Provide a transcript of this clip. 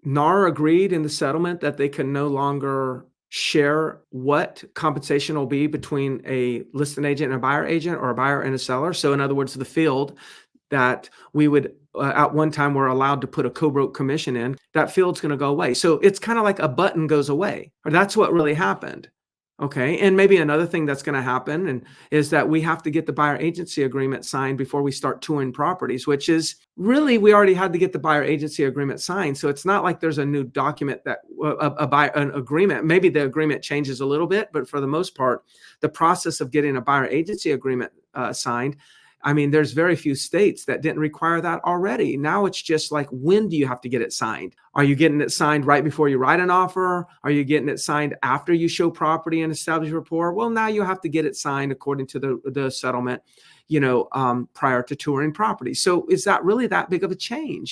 NAR agreed in the settlement that they can no longer share what compensation will be between a listing agent and a buyer agent, or a buyer and a seller. So in other words, the field that we would at one time were allowed to put a co-broke commission in, that field's going to go away. So it's kind of like a button goes away, or that's what really happened. Okay. And maybe another thing that's going to happen is that we have to get the buyer agency agreement signed before we start touring properties, which is really, we already had to get the buyer agency agreement signed. So it's not like there's a new document that an agreement. Maybe the agreement changes a little bit, but for the most part, the process of getting a buyer agency agreement signed, I mean, there's very few states that didn't require that already. Now it's just like, when do you have to get it signed? Are you getting it signed right before you write an offer? Are you getting it signed after you show property and establish rapport? Well, now you have to get it signed according to the settlement, prior to touring property. So is that really that big of a change?